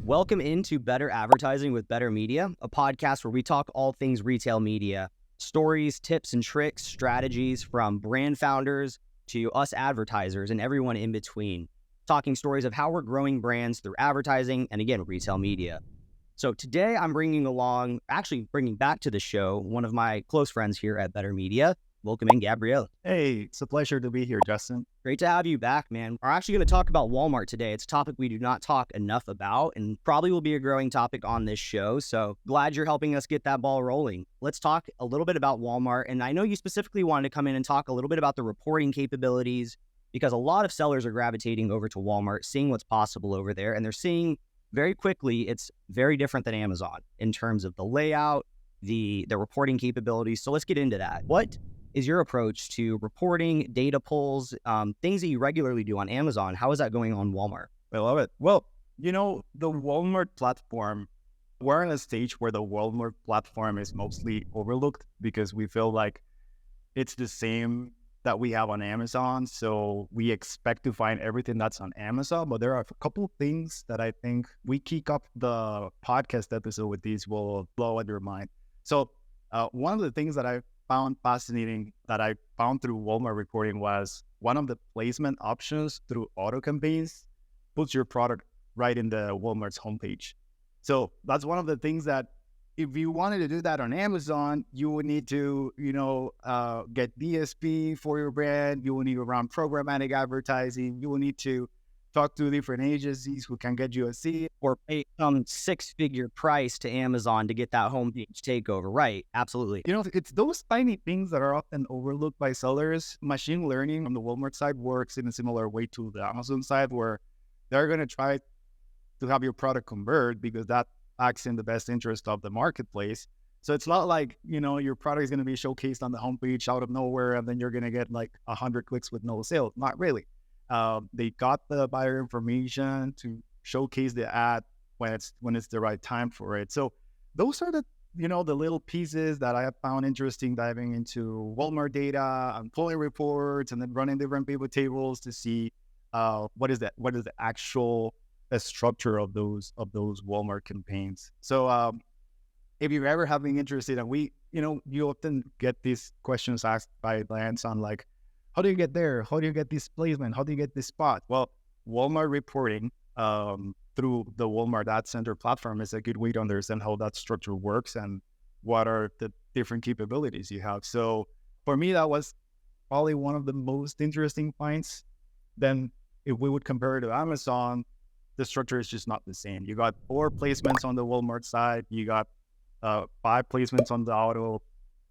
Welcome into Better Advertising with Better Media, a podcast where we talk all things retail media, stories, tips and tricks, strategies from brand founders to us advertisers and everyone in between, talking stories of how we're growing brands through advertising and, again, retail media. So today I'm bringing back to the show one of my close friends here at Better Media. Welcome in, Gabriel. Hey, it's a pleasure to be here, Justin. Great to have you back, man. We're actually going to talk about Walmart today. It's a topic we do not talk enough about and probably will be a growing topic on this show. So glad you're helping us get that ball rolling. Let's talk a little bit about Walmart. And I know you specifically wanted to come in and talk a little bit about the reporting capabilities because a lot of sellers are gravitating over to Walmart, seeing what's possible over there. And they're seeing very quickly it's very different than Amazon in terms of the layout, the reporting capabilities. So let's get into that. What is your approach to reporting, data pulls, things that you regularly do on Amazon? How is that going on Walmart? I love it. Well, the Walmart platform, we're in a stage where the Walmart platform is mostly overlooked because we feel like it's the same that we have on Amazon. So we expect to find everything that's on Amazon, but there are a couple of things that I think we kick up the podcast episode with these will blow out your mind. So one of the things that I found fascinating that I found through Walmart reporting was one of the placement options through auto campaigns puts your product right in the Walmart's homepage. So that's one of the things that if you wanted to do that on Amazon, you would need to, get DSP for your brand. You will need to run programmatic advertising. You will need to talk to different agencies who can get you a seat or pay some six-figure price to Amazon to get that homepage takeover. Right. Absolutely. It's those tiny things that are often overlooked by sellers. Machine learning on the Walmart side works in a similar way to the Amazon side, where they're going to try to have your product convert because that acts in the best interest of the marketplace. So it's not like, your product is going to be showcased on the homepage out of nowhere and then you're going to get like 100 clicks with no sale. Not really. They got the buyer information to showcase the ad when it's the right time for it. So those are the little pieces that I have found interesting diving into Walmart data and pulling reports and then running different pivot tables to see what is the actual structure of those Walmart campaigns. So if you're ever having interested, and you often get these questions asked by brands on like, how do you get there? How do you get this placement? How do you get this spot? Well, Walmart reporting through the Walmart Ad Center platform is a good way to understand how that structure works and what are the different capabilities you have. So for me, that was probably one of the most interesting finds. Then if we would compare it to Amazon, the structure is just not the same. You got 4 placements on the Walmart side. You got 5 placements on the auto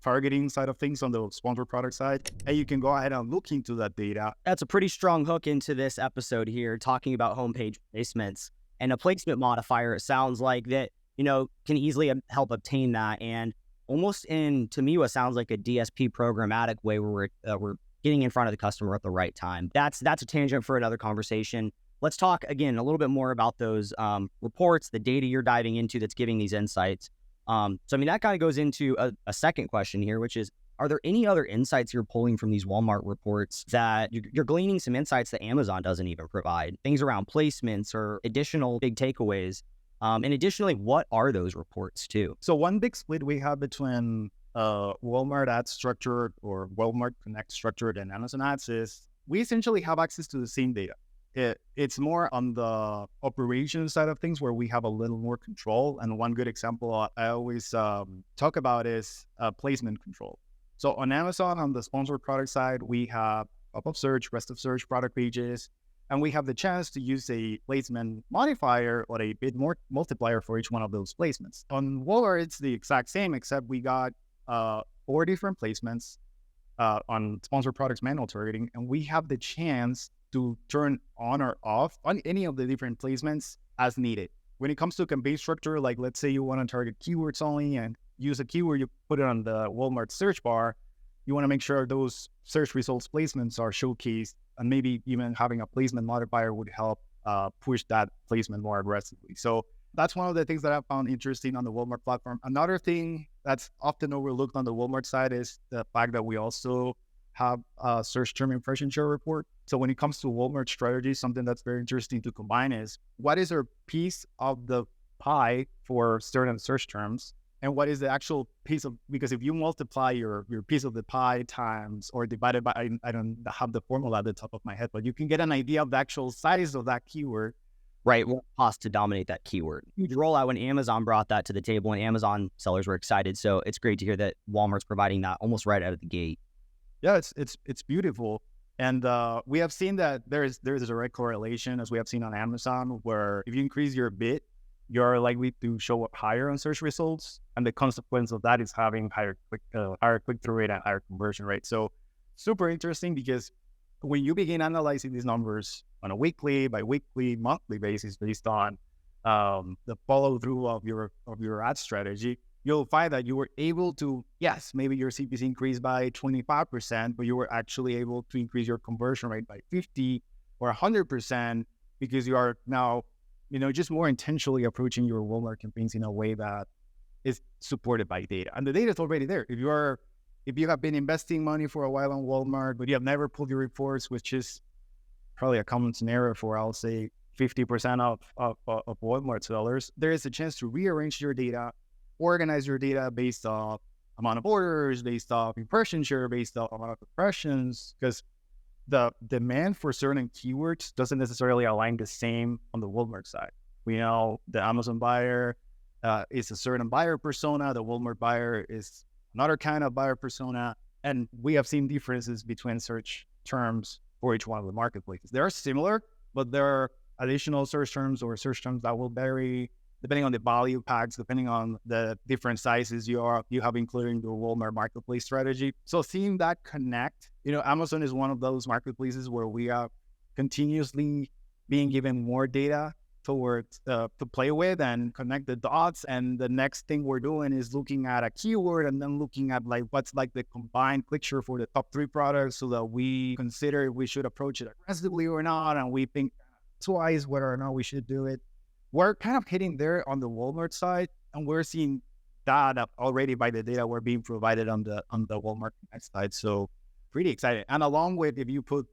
targeting side of things on the sponsored product side, and you can go ahead and look into that data. That's a pretty strong hook into this episode here, talking about homepage placements and a placement modifier. It sounds like that, can easily help obtain that. And almost to me, what sounds like a DSP programmatic way where we're getting in front of the customer at the right time. That's a tangent for another conversation. Let's talk again a little bit more about those reports, the data you're diving into that's giving these insights. That kind of goes into a second question here, which is, are there any other insights you're pulling from these Walmart reports that you're gleaning some insights that Amazon doesn't even provide? Things around placements or additional big takeaways. And additionally, what are those reports too? So one big split we have between Walmart Ads Structured or Walmart Connect Structured and Amazon Ads is we essentially have access to the same data. It's more on the operations side of things where we have a little more control. And one good example I always talk about is placement control. So on Amazon, on the sponsored product side, we have pop-up search, rest of search product pages, and we have the chance to use a placement modifier or a bid multiplier for each one of those placements. On Walmart, it's the exact same, except we got 4 different placements on sponsored products manual targeting, and we have the chance to turn on or off on any of the different placements as needed. When it comes to campaign structure, like let's say you want to target keywords only and use a keyword, you put it on the Walmart search bar, you want to make sure those search results placements are showcased, and maybe even having a placement modifier would help push that placement more aggressively. So that's one of the things that I found interesting on the Walmart platform. Another thing that's often overlooked on the Walmart side is the fact that we also have a search term impression share report. So when it comes to Walmart strategy, something that's very interesting to combine is what is our piece of the pie for certain search terms, and what is the actual piece of, because if you multiply your piece of the pie times or divided by, I don't have the formula at the top of my head, but you can get an idea of the actual size of that keyword. Right, what cost to dominate that keyword. Huge rollout when Amazon brought that to the table, and Amazon sellers were excited. So it's great to hear that Walmart's providing that almost right out of the gate. Yeah, it's beautiful. And we have seen that there is a direct correlation, as we have seen on Amazon, where if you increase your bid, you're likely to show up higher on search results, and the consequence of that is having higher click-through rate and higher conversion rate. So super interesting, because when you begin analyzing these numbers on a weekly, bi-weekly, monthly basis based on the follow-through of your ad strategy, you'll find that you were able to, yes, maybe your CPC increased by 25%, but you were actually able to increase your conversion rate by 50 or 100% because you are now, just more intentionally approaching your Walmart campaigns in a way that is supported by data. And the data is already there. If you have been investing money for a while on Walmart, but you have never pulled your reports, which is probably a common scenario for, I'll say, 50% of Walmart sellers, there is a chance to rearrange your data, organize your data based off amount of orders, based off impression share, based off amount of impressions, because the demand for certain keywords doesn't necessarily align the same on the Walmart side. We know the Amazon buyer is a certain buyer persona, the Walmart buyer is another kind of buyer persona, and we have seen differences between search terms for each one of the marketplaces. They are similar, but there are additional search terms or search terms that will vary depending on the value packs, depending on the different sizes you have included in the Walmart marketplace strategy. So seeing that connect, Amazon is one of those marketplaces where we are continuously being given more data towards to play with and connect the dots. And the next thing we're doing is looking at a keyword and then looking at what's the combined click-through for the top 3 products, so that we consider if we should approach it aggressively or not, and we think twice whether or not we should do it. We're kind of hitting there on the Walmart side, and we're seeing that already by the data we're being provided on the Walmart side. So pretty excited. And along with, if you put,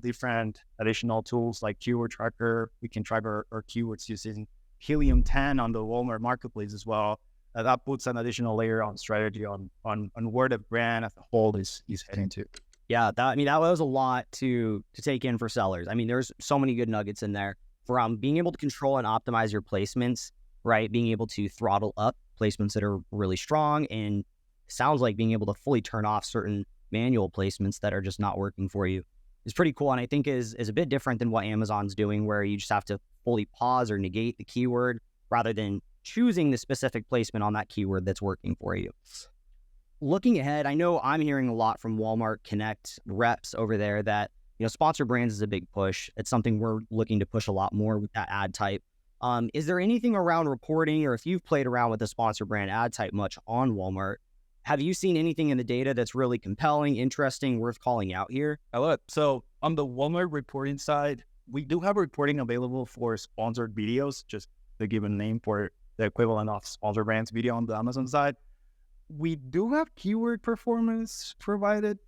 different additional tools like Keyword Tracker, we can track our keywords using Helium 10 on the Walmart marketplace as well. That puts an additional layer on strategy on where the brand as a whole is heading to. Yeah, that was a lot to take in for sellers. There's so many good nuggets in there. From being able to control and optimize your placements, right? Being able to throttle up placements that are really strong, and sounds like being able to fully turn off certain manual placements that are just not working for you is pretty cool. And I think is a bit different than what Amazon's doing, where you just have to fully pause or negate the keyword rather than choosing the specific placement on that keyword that's working for you. Looking ahead, I know I'm hearing a lot from Walmart Connect reps over there that sponsor brands is a big push. It's something we're looking to push a lot more with that ad type. Is there anything around reporting, or if you've played around with the sponsor brand ad type much on Walmart, have you seen anything in the data that's really compelling, interesting, worth calling out here? So on the Walmart reporting side, we do have reporting available for sponsored videos, just the given name for the equivalent of sponsor brands video on the Amazon side. We do have keyword performance provided,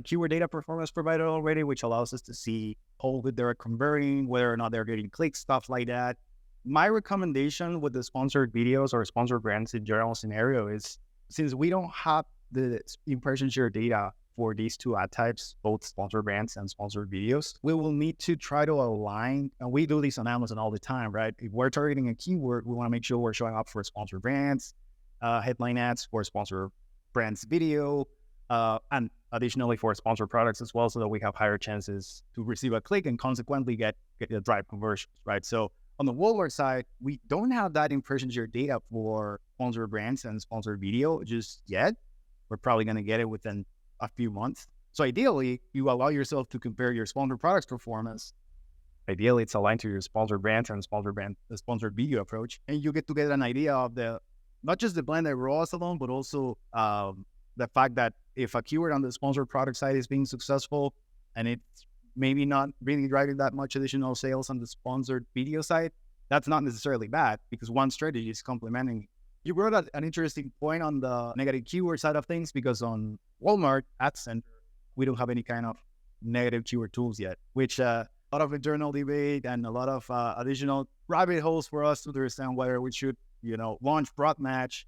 keyword data performance provided already, which allows us to see how good they're converting, whether or not they're getting clicks, stuff like that. My recommendation with the sponsored videos or sponsored brands in general scenario is, since we don't have the impression share data for these two ad types, both sponsored brands and sponsored videos, we will need to try to align, and we do this on Amazon all the time, right? If we're targeting a keyword, we want to make sure we're showing up for sponsored brands, headline ads for sponsored brands video, and additionally for sponsored products as well, so that we have higher chances to receive a click and consequently get the drive conversions, right? So on the Walmart side, we don't have that impression share data for sponsored brands and sponsored video just yet. We're probably going to get it within a few months. So ideally, you allow yourself to compare your sponsored products performance. Ideally, it's aligned to your sponsored brands and the sponsored video approach, and you get to get an idea of not just the blended ROAS alone, but also the fact that if a keyword on the sponsored product side is being successful and it's maybe not really driving that much additional sales on the sponsored video side, that's not necessarily bad, because one strategy is complementing. You brought up an interesting point on the negative keyword side of things, because on Walmart Ad Center, we don't have any kind of negative keyword tools yet, which a lot of internal debate and a lot of additional rabbit holes for us to understand whether we should, launch broad match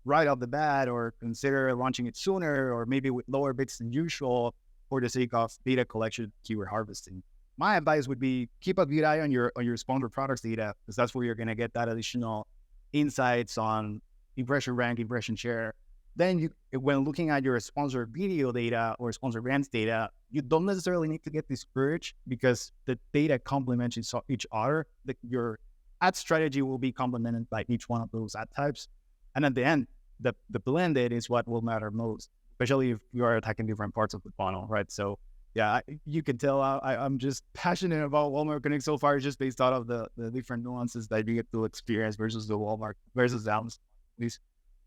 right off the bat or consider launching it sooner or maybe with lower bits than usual for the sake of data collection, keyword harvesting. My advice would be keep a good eye on your sponsored products data, because that's where you're going to get that additional insights on impression rank, impression share. Then when looking at your sponsored video data or sponsored brands data, you don't necessarily need to get discouraged because the data complements each other. Your ad strategy will be complemented by each one of those ad types. And at the end, the blended is what will matter most, especially if you are attacking different parts of the funnel, right? So yeah, you can tell I'm just passionate about Walmart Connect so far, just based out of the different nuances that you get to experience versus the Walmart versus Amazon.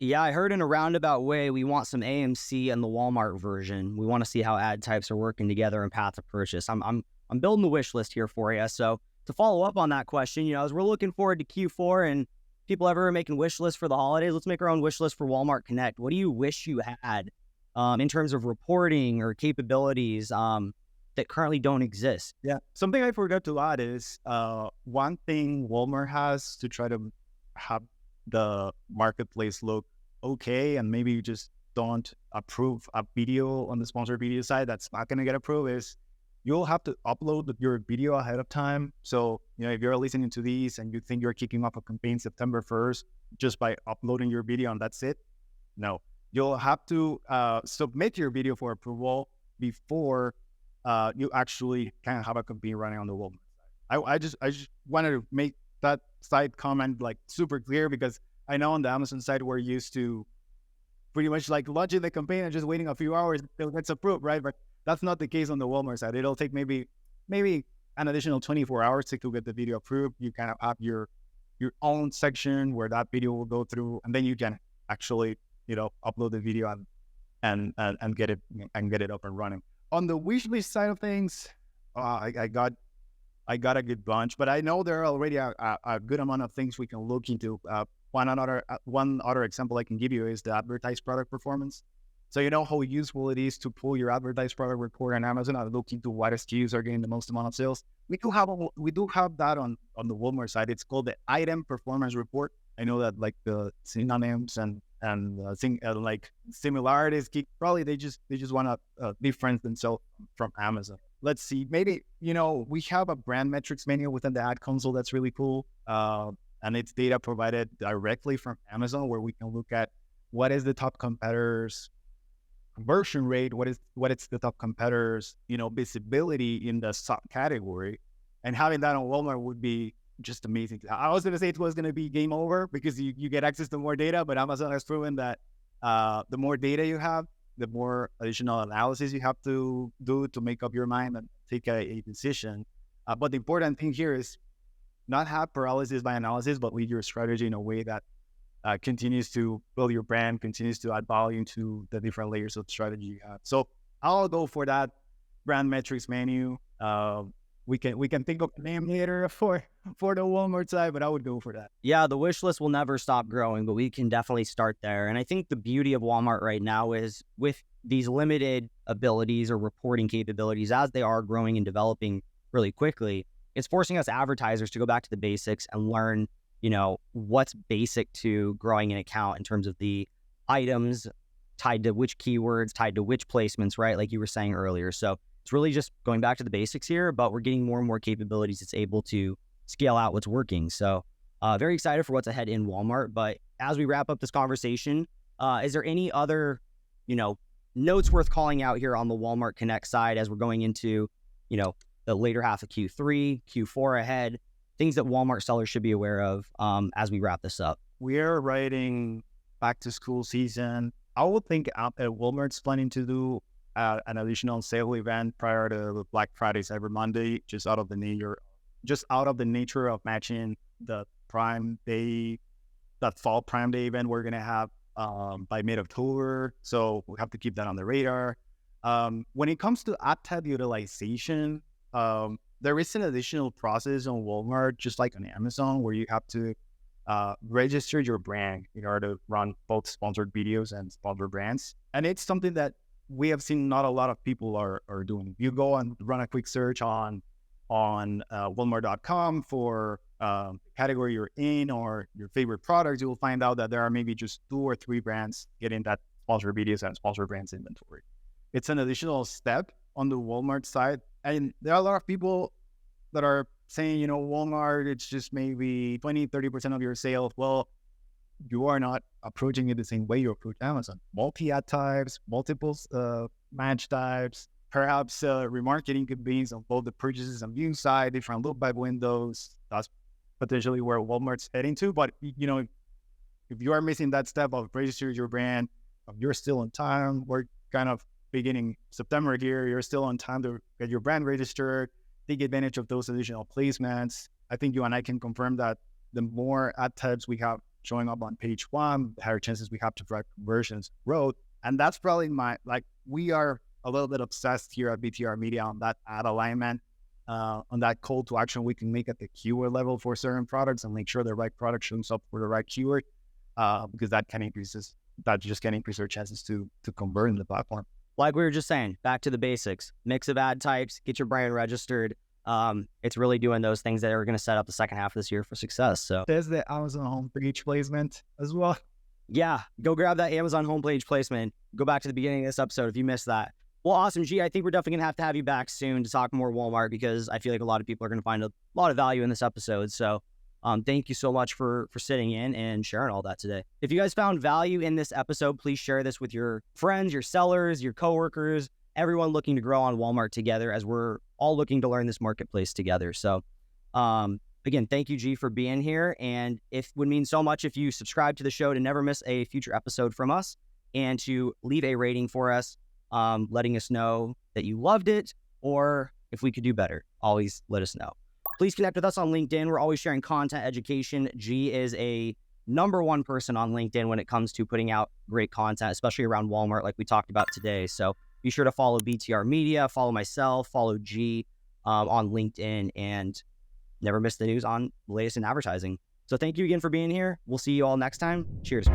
Yeah, I heard in a roundabout way, we want some AMC and the Walmart version. We want to see how ad types are working together and path of purchase. I'm building the wish list here for you. So to follow up on that question, as we're looking forward to Q4 and people ever making wish lists for the holidays, let's make our own wish list for Walmart Connect. What do you wish you had in terms of reporting or capabilities that currently don't exist? Yeah, something I forgot to add is one thing Walmart has to try to have the marketplace look okay, and maybe you just don't approve a video on the sponsored video side that's not going to get approved, is you'll have to upload your video ahead of time. So, if you're listening to these and you think you're kicking off a campaign September 1st just by uploading your video and that's it, no. You'll have to submit your video for approval before you actually can have a campaign running on the Walmart side. I just wanted to make that side comment like super clear, because I know on the Amazon side we're used to pretty much like launching the campaign and just waiting a few hours until it gets approved, right? But that's not the case on the Walmart side. It'll take maybe an additional 24 hours to get the video approved. You kind of have your own section where that video will go through, and then you can actually upload the video and get it up and running. On the wish list side of things, I got a good bunch, but I know there are already a good amount of things we can look into. One other example I can give you is the advertised product performance. So how useful it is to pull your advertised product report on Amazon and look into what SKUs are getting the most amount of sales. We do have that on the Walmart side. It's called the item performance report. I know that like the synonyms and like similarities, probably they just want to difference themselves from Amazon. Let's see, maybe, we have a brand metrics menu within the ad console that's really cool. And it's data provided directly from Amazon, where we can look at what is the top competitors' conversion rate, what is the top competitors', visibility in the subcategory. And having that on Walmart would be just amazing. I was going to say it was going to be game over because you get access to more data, but Amazon has proven that the more data you have, the more additional analysis you have to do to make up your mind and take a decision. But the important thing here is not have paralysis by analysis, but lead your strategy in a way that continues to build your brand, continues to add value to the different layers of strategy you have. So I'll go for that brand metrics menu. We can think of a name later for the Walmart side, but I would go for that. Yeah, the wish list will never stop growing, but we can definitely start there. And I think the beauty of Walmart right now is with these limited abilities or reporting capabilities, as they are growing and developing really quickly, it's forcing us advertisers to go back to the basics and learn, what's basic to growing an account in terms of the items tied to which keywords, tied to which placements, right? Like you were saying earlier. So it's really just going back to the basics here, but we're getting more and more capabilities. It's able to scale out what's working. So very excited for what's ahead in Walmart. But as we wrap up this conversation, is there any other, notes worth calling out here on the Walmart Connect side as we're going into, the later half of Q3, Q4 ahead, things that Walmart sellers should be aware of as we wrap this up? We're writing back to school season. I would think Walmart's planning to do an additional sale event prior to Black Friday, Cyber Monday, just out of the nature of matching the Prime Day, that fall Prime Day event we're going to have by mid-October. So we have to keep that on the radar. When it comes to ad tab utilization, there is an additional process on Walmart, just like on Amazon, where you have to register your brand in order to run both sponsored videos and sponsored brands. And it's something that we have seen not a lot of people are doing. If you go and run a quick search on Walmart.com for category you're in or your favorite products, you will find out that there are maybe just 2 or 3 brands getting that sponsored videos and sponsored brands inventory. It's an additional step on the Walmart side. And there are a lot of people that are saying, Walmart, it's just maybe 20, 30% of your sales. Well, you are not approaching it the same way you approach Amazon. Multi-ad types, multiple match types, perhaps remarketing campaigns on both the purchases and viewing side, different look-back windows. That's potentially where Walmart's heading to. But, if you are missing that step of register your brand, you're still on time. We're kind of beginning September here. You're still on time to get your brand registered, take advantage of those additional placements. I think you and I can confirm that the more ad types we have showing up on page 1, the higher chances we have to drive conversions growth. And that's probably we are a little bit obsessed here at BTR Media on that ad alignment, on that call to action we can make at the keyword level for certain products and make sure the right product shows up for the right keyword, because that just can increase our chances to convert in the platform. Like we were just saying, back to the basics, mix of ad types, get your brand registered. It's really doing those things that are going to set up the second half of this year for success. So there's the Amazon homepage placement as well. Yeah, go grab that Amazon homepage placement. Go back to the beginning of this episode if you missed that. Well, awesome, G. I think we're definitely going to have you back soon to talk more Walmart, because I feel like a lot of people are going to find a lot of value in this episode. So thank you so much for sitting in and sharing all that today. If you guys found value in this episode, please share this with your friends, your sellers, your coworkers, everyone looking to grow on Walmart together, as we're all looking to learn this marketplace together. So again, thank you, G, for being here. And it would mean so much if you subscribe to the show to never miss a future episode from us, and to leave a rating for us, letting us know that you loved it, or if we could do better. Always let us know. Please connect with us on LinkedIn. We're always sharing content education. G is a #1 person on LinkedIn when it comes to putting out great content, especially around Walmart like we talked about today. So be sure to follow BTR Media, follow myself, follow G on LinkedIn, and never miss the news on the latest in advertising. So thank you again for being here. We'll see you all next time. Cheers.